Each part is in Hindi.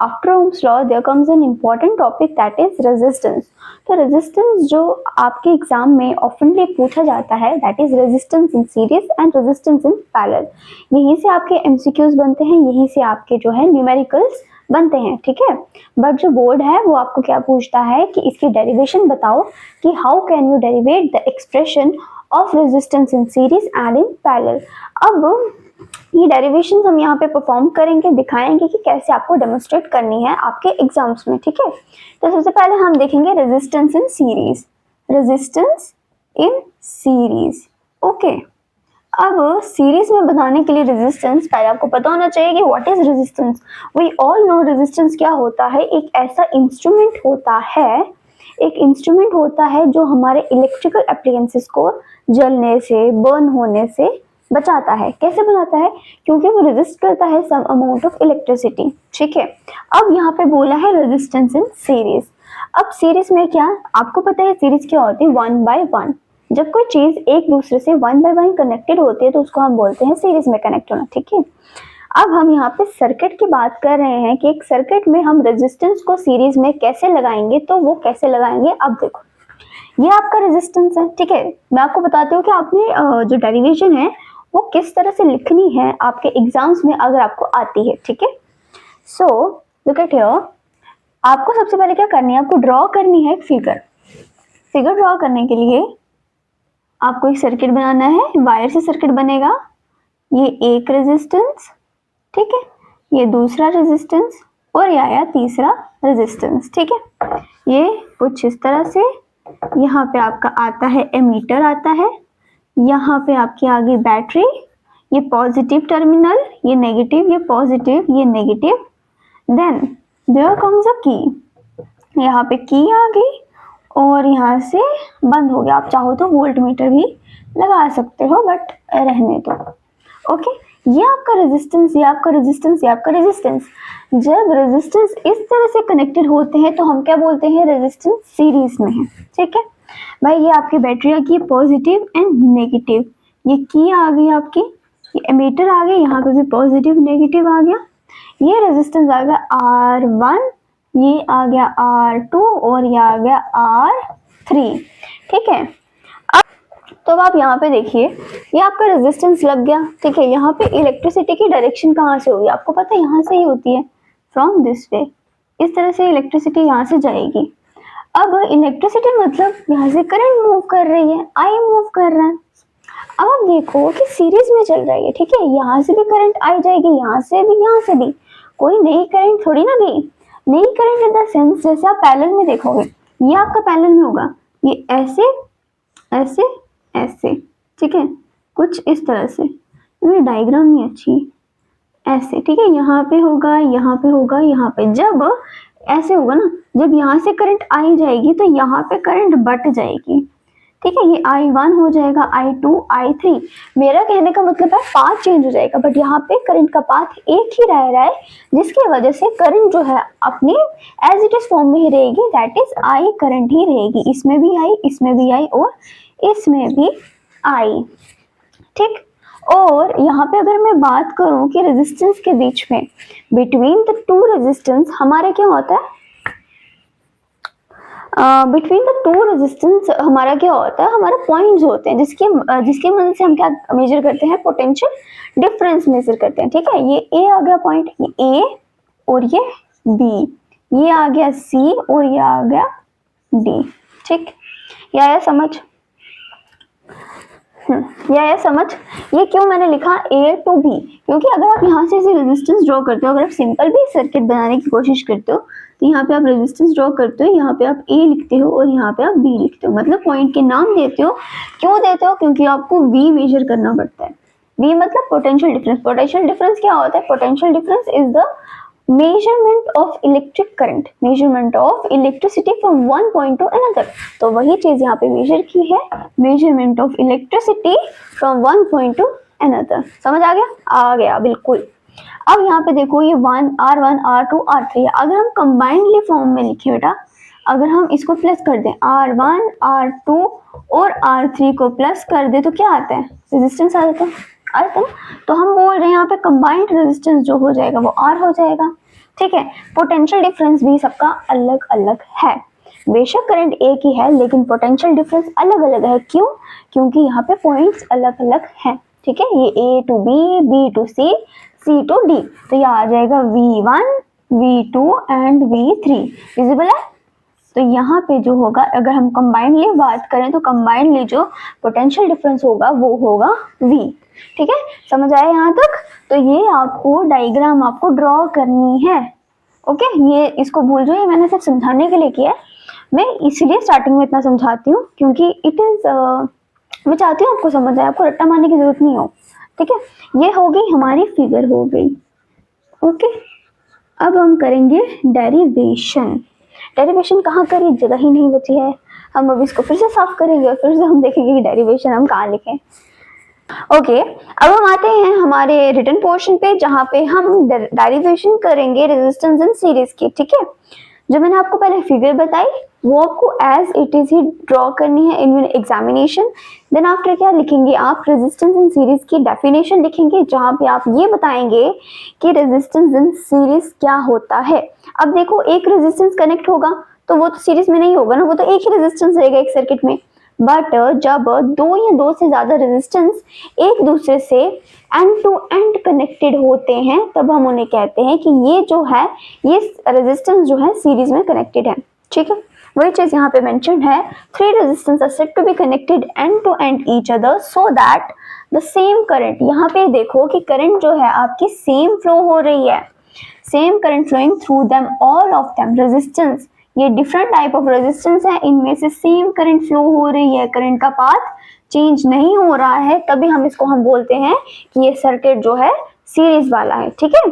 After Ohm's law there comes an important topic that is resistance. तो रेजिस्टेंस जो आपके एग्जाम में ऑफनली पूछा जाता है that is resistance in series and resistance in parallel. यहीं से आपके एमसीक्यूज बनते हैं, यहीं से आपके जो है न्यूमेरिकल्स बनते हैं, ठीक है। बट जो बोर्ड है वो आपको क्या पूछता है कि इसकी डेरिवेशन बताओ कि how can you derivative the expression of resistance in series and in parallel. अब ये डेरिवेशन हम यहाँ पे परफॉर्म करेंगे, दिखाएंगे कि कैसे आपको डेमोन्स्ट्रेट करनी है आपके एग्जाम्स में, ठीक है। तो सबसे पहले हम देखेंगे resistance in series, resistance in series, okay. अब सीरीज में बनाने के लिए रेजिस्टेंस पहले आपको पता होना चाहिए कि what is resistance. We all know resistance क्या होता है। एक ऐसा इंस्ट्रूमेंट होता है, एक इंस्ट्रूमेंट होता है जो हमारे इलेक्ट्रिकल एप्लायंसेस को जलने से, बर्न होने से बचाता है। कैसे बनाता है? क्योंकि वो रेजिस्ट करता है सम अमाउंट ऑफ इलेक्ट्रिसिटी, ठीक है। अब यहाँ पे बोला है रेजिस्टेंस इन सीरीज। अब सीरीज में क्या, आपको पता है सीरीज क्या होती है, 1 by 1। जब कोई चीज एक दूसरे से 1 by 1 कनेक्टेड होती है तो उसको हम बोलते हैं सीरीज में कनेक्ट होना, ठीक है। अब हम यहाँ पे सर्किट की बात कर रहे हैं कि एक सर्किट में हम रेजिस्टेंस को सीरीज में कैसे लगाएंगे, तो वो कैसे लगाएंगे। अब देखो ये आपका रेजिस्टेंस है, ठीक है। मैं आपको बताती हूँ कि आपने जो डेरिवेशन है वो किस तरह से लिखनी है आपके एग्जाम्स में अगर आपको आती है, ठीक है। सो लुक एट हियर, आपको सबसे पहले क्या करनी है, आपको ड्रॉ करनी है एक फिगर। फिगर ड्रॉ करने के लिए आपको एक सर्किट बनाना है, वायर से सर्किट बनेगा। ये एक रेजिस्टेंस, ठीक है, ये दूसरा रेजिस्टेंस और ये आया तीसरा रेजिस्टेंस, ठीक है। ये कुछ इस तरह से, यहाँ पे आपका आता है एमीटर आता है, यहाँ पे आपकी आ गई बैटरी, ये पॉजिटिव टर्मिनल, ये नेगेटिव, ये पॉजिटिव, ये negative. Then there comes a key, यहाँ पे की आ गई और यहाँ से बंद हो गया। आप चाहो तो वोल्ट मीटर भी लगा सकते हो बट रहने दो, ओके। ये आपका रेजिस्टेंस, ये आपका रेजिस्टेंस, ये आपका रेजिस्टेंस। जब रेजिस्टेंस इस तरह से कनेक्टेड होते हैं तो हम क्या बोलते हैं, रेजिस्टेंस सीरीज में है, ठीक है भाई। ये आपकी बैटरी आ गई पॉजिटिव एंड नेगेटिव, ये की आ गई आपकी, ये एमीटर आ गई, यहाँ पे भी पॉजिटिव नेगेटिव आ गया। ये रेजिस्टेंस आ गया R1, ये आ गया R2 और ये आ गया R3, ठीक है। तो अब आप यहाँ पे देखिए, ये आपका रेजिस्टेंस लग गया, ठीक है। यहाँ पे इलेक्ट्रिसिटी की डायरेक्शन कहाँ से होगी, आपको पता है यहाँ से ही होती है, फ्रॉम दिस वे। इस तरह से इलेक्ट्रिसिटी यहाँ से जाएगी। अब इलेक्ट्रिसिटी मतलब यहाँ से करंट मूव कर रही है, आई मूव कर रहा है। अब आप देखो कि सीरीज में चल रही है, ठीक है। यहाँ से भी करंट आई जाएगी, यहाँ से भी, यहाँ से भी। कोई नई करंट थोड़ी ना गई, नई करंट इन द सेंस जैसे आप पैरेलल में देखोगे, ये आपका पैरेलल में होगा, ये ऐसे ऐसे ऐसे, ठीक है, कुछ इस तरह से। ये डायग्राम नहीं अच्छी, ऐसे, ठीक है। यहाँ पे होगा, यहाँ पे होगा, यहाँ पे। जब ऐसे होगा ना, जब यहाँ से करंट आई जाएगी तो यहाँ पे करंट बट जाएगी, ठीक है। ये I1 हो जाएगा, I2, I3। मेरा कहने का मतलब है पाथ चेंज हो जाएगा, बट यहाँ पे करंट का पाथ एक ही रह रहा है, जिसकी वजह से करंट जो है अपने एज इट इज फॉर्म में ही रहेगी, दैट इज I करंट ही रहेगी। इसमें भी आई, इसमें भी आई और इसमें भी आई, ठीक। और यहाँ पे अगर मैं बात करूं कि रेजिस्टेंस के बीच में, बिटवीन द टू रेजिस्टेंस हमारे क्या होता है, बिटवीन द टू रेजिस्टेंस हमारा क्या होता है, हमारा पॉइंट्स होते हैं जिसके मदद से हम क्या मेजर करते हैं, पोटेंशियल डिफरेंस मेजर करते हैं, ठीक है। ये ए आ गया पॉइंट, ये ए और ये बी, ये आ गया सी और ये आ गया डी, ठीक। ये आया समझ, ये आया समझ। ये क्यों मैंने लिखा ए टू बी, क्योंकि अगर आप यहाँ से रेजिस्टेंस ड्रॉ करते हो, अगर आप सिंपल भी सर्किट बनाने की कोशिश करते हो तो यहाँ पे आप रेजिस्टेंस ड्रॉ करते हो, यहाँ पे आप ए लिखते हो और यहाँ पे आप बी लिखते हो, मतलब पॉइंट के नाम देते हो। क्यों देते हो? क्योंकि आपको वी मेजर करना पड़ता है। वी मतलब पोटेंशियल डिफरेंस। पोटेंशियल डिफरेंस क्या होता है? Potential difference is the measurement of electric current, measurement of electricity from one point two another. तो वही चीज यहाँ पे मेजर की है, measurement of electricity from one point two another. समझ आ गया? आ गया, बिल्कुल। अब यहाँ पे देखो ये R1, R2, R3 है। अगर हम कंबाइंडली फॉर्म में लिखे बेटा, अगर हम इसको प्लस कर दें, R1, R2 और R3 को प्लस कर दे तो क्या आता है? रेजिस्टेंस आता है। तो हम बोल रहे हैं यहाँ पे कंबाइंड रेजिस्टेंस जो हो जाएगा वो R हो जाएगा। ठीक है। पोटेंशियल डिफरेंस भी सबका अलग अलग है, बेशक करंट एक ही है लेकिन पोटेंशियल डिफरेंस अलग अलग है। क्यों? क्योंकि यहाँ पे पॉइंट्स अलग अलग हैं, ठीक है। ये A to B, B to C, C to D, तो ये आ जाएगा V1, V2 and V3, visible है। तो यहाँ पे जो होगा, अगर हम कंबाइंडली बात करें तो कंबाइंडली जो पोटेंशियल डिफरेंस होगा वो होगा V, ठीक है। समझ आया यहाँ तक? तो ये आपको डायग्राम आपको ड्रॉ करनी है, ओके। ये इसको भूल जाओ, ये मैंने सिर्फ समझाने के लिए किया है। मैं इसलिए स्टार्टिंग में इतना समझाती हूँ क्योंकि इट इज मैं चाहती हूँ आपको समझ आए, आपको रट्टा मारने की जरूरत नहीं हो, ठीक है। ये हो गई हमारी फिगर हो गई, ओके। अब हम करेंगे डेरिवेशन। डेरिवेशन कहाँ करी, जगह ही नहीं बची है। हम अब इसको फिर से साफ करेंगे और फिर से हम देखेंगे कि डेरिवेशन हम कहाँ लिखें। ओके, अब हम आते हैं हमारे रिटन पोर्शन पे जहाँ पे हम डेरिवेशन करेंगे रेजिस्टेंस इन सीरीज की, ठीक है। जो मैंने आपको पहले फिगर बताई वो आपको एज इट इज ही ड्रॉ करनी है in your examination. Then after क्या लिखेंगे आप, रेजिस्टेंस इन सीरीज की डेफिनेशन लिखेंगे जहाँ पे आप ये बताएंगे कि रेजिस्टेंस इन सीरीज क्या होता है। अब देखो, एक रेजिस्टेंस कनेक्ट होगा तो वो तो सीरीज में नहीं होगा ना, वो तो एक ही रेजिस्टेंस रहेगा एक सर्किट में। बट जब दो या दो से ज्यादा रेजिस्टेंस एक दूसरे से एंड टू एंड कनेक्टेड होते हैं तब हम उन्हें कहते हैं कि ये जो है, ये रेजिस्टेंस जो है सीरीज में कनेक्टेड है, ठीक है। वही चीज यहाँ पे मेंशन है, three resistance are said to be connected end to end each other so that the same current, यहाँ पे देखो कि करंट जो है आपकी सेम फ्लो हो रही है, same current flowing through them all of them. Resistance ये डिफरेंट टाइप ऑफ रेजिस्टेंस है, इनमें से सेम करंट फ्लो हो रही है, करंट का पाथ चेंज नहीं हो रहा है, तभी हम इसको हम बोलते हैं कि ये सर्किट जो है सीरीज वाला है, ठीक है।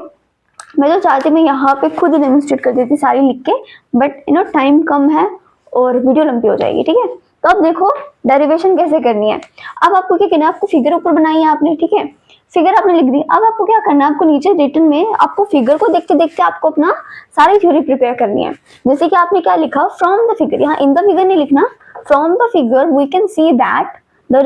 मैं तो चाहती मैं यहाँ पे खुद डेमोन्स्ट्रेट कर देती सारी लिख के, बट टाइम कम है और वीडियो लंबी हो जाएगी, ठीक है। तो अब देखो डेरिवेशन कैसे करनी है। अब आपको क्या करना है, आपको फिगर ऊपर बनाई है आपने, ठीक है, फिगर आपने लिख दी। अब आपको क्या करना है, आपको नीचे रिटन में आपको फिगर को देखते देखते आपको अपना सारी थ्योरी प्रिपेयर करनी है। जैसे कि आपने क्या लिखा, फ्रॉम द फिगर, यहाँ इन द फिगर नहीं लिखना, from the figure we can see that the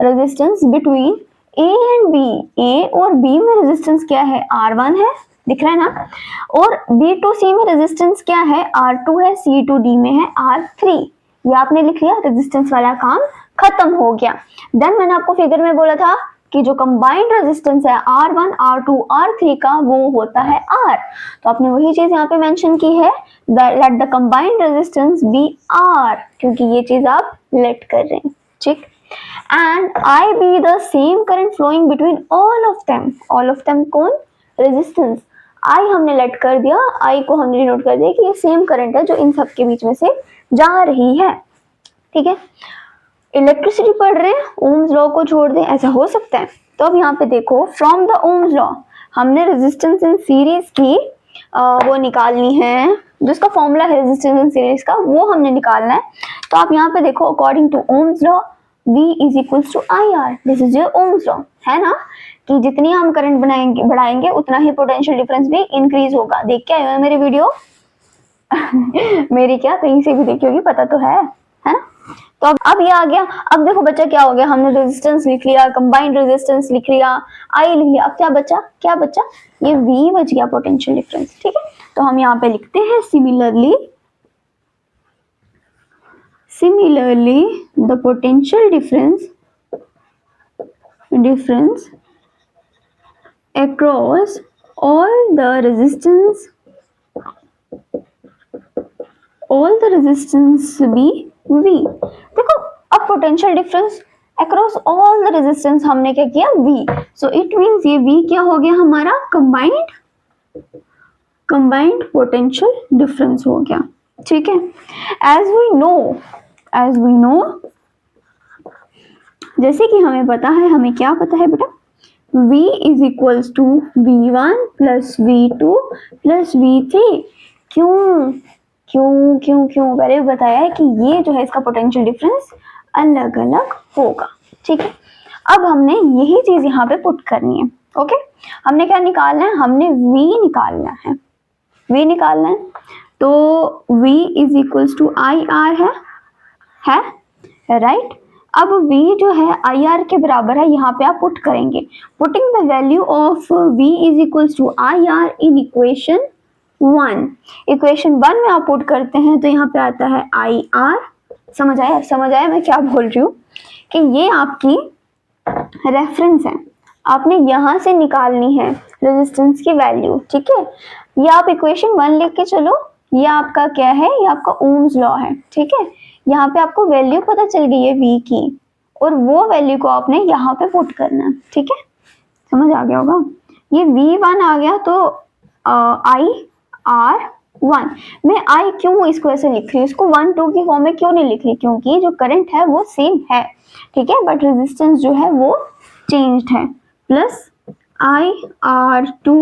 resistance between A and B, A और बी में रेजिस्टेंस क्या है, R1 है, दिख रहा है ना, और B टू C में रेजिस्टेंस क्या है, R2 है, C टू D में है R3। ये आपने लिख लिया, रेजिस्टेंस वाला काम खत्म हो गया। देन मैंने आपको फिगर में बोला था कि जो कंबाइंड रेजिस्टेंस है R1, R2, R3 का वो होता है R, तो आपने वही चीज यहाँ पे मेंशन की है, let the combined resistance be R, क्योंकि ये चीज आप लेट कर रहे हैं, ठीक। And I be the same current flowing between all of them, all of them कौन, रेजिस्टेंस। I हमने लेट कर दिया, I को हमने डिनोट कर दिया कि ये सेम करंट है जो इन सब के बीच में से जा रही है, ठीक है। इलेक्ट्रिसिटी पढ़ रहे हैं, ओम्स लॉ को छोड़ दें, ऐसा हो सकता है। तो अब यहाँ पे देखो, फ्रॉम द ओम्स लॉ हमने रेजिस्टेंस इन सीरीज की वो निकालनी है, जिसका फॉर्मूला है रेजिस्टेंस इन सीरीज का, वो हमने निकालना है। तो आप यहाँ पे देखो, according to Ohm's law V is equals to IR, this is your Ohm's law, है ना, कि जितनी हम करंट बढ़ाएंगे उतना ही पोटेंशियल डिफरेंस भी इंक्रीज होगा। देख के आए हो मेरी वीडियो मेरी क्या कहीं से भी देखी होगी, पता तो है ना। तो अब ये आ गया। अब देखो बच्चा क्या हो गया, हमने रेजिस्टेंस लिख लिया, कंबाइंड रेजिस्टेंस लिख लिया, I लिख लिया, अब क्या बचा, ये V बच गया पोटेंशियल डिफरेंस, ठीक है। तो हम यहाँ पे लिखते हैं Similarly, the potential difference across all the resistance be V। देखो अब potential difference across all the resistance हमने क्या किया, V, सो इट मींस ये V क्या हो गया हमारा, कंबाइंड पोटेंशियल डिफरेंस हो गया, ठीक है। एज वी नो जैसे कि हमें पता है, हमें क्या पता है बेटा, V is equals to V1 plus V2 plus V3। क्यों पहले भी बताया है कि ये जो है इसका पोटेंशियल डिफरेंस अलग अलग होगा, ठीक है। अब हमने यही चीज यहाँ पे पुट करनी है, ओके। हमने क्या निकालना है, हमने V निकालना है, तो V is equals to IR है राइट। अब V जो है IR के बराबर है, यहाँ पे आप पुट करेंगे। Putting the value of V is equals to IR in equation 1। Equation 1 में आप पुट करते हैं तो यहाँ पे आता है IR। समझ आया मैं क्या बोल रही हूँ, कि ये आपकी रेफरेंस है, आपने यहाँ से निकालनी है रेजिस्टेंस की वैल्यू, ठीक है। ये आप इक्वेशन 1 लिख के चलो, ये आपका क्या है, ये आपका ओम्स लॉ है, ठीक है। यहाँ पे आपको वैल्यू पता चल गई है V की, और वो वैल्यू को आपने यहाँ पे पुट करना है, ठीक है। समझ आ गया होगा। ये V1 आ गया तो IR1। मैं I क्यों इसको ऐसे लिख रही हूँ, इसको 1 2 की फॉर्म में क्यों नहीं लिख रही, क्योंकि जो करंट है वो सेम है, ठीक है, बट रेजिस्टेंस जो है वो चेंज्ड है। प्लस IR2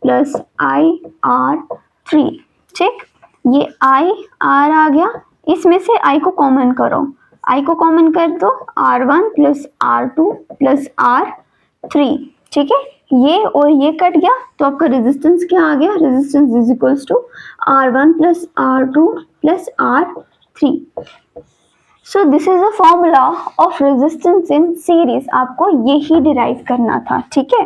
प्लस IR3, ठीक। ये IR आ गया, इसमें से I को कॉमन करो, I को कॉमन कर दो, R1 plus R2 plus R3, ठीक है। ये और ये कट गया तो आपका रेजिस्टेंस क्या आ गया, resistance is equals to R1 plus R2 plus R3। So this is a formula of resistance in series, आपको यही डिराइव करना था, ठीक है।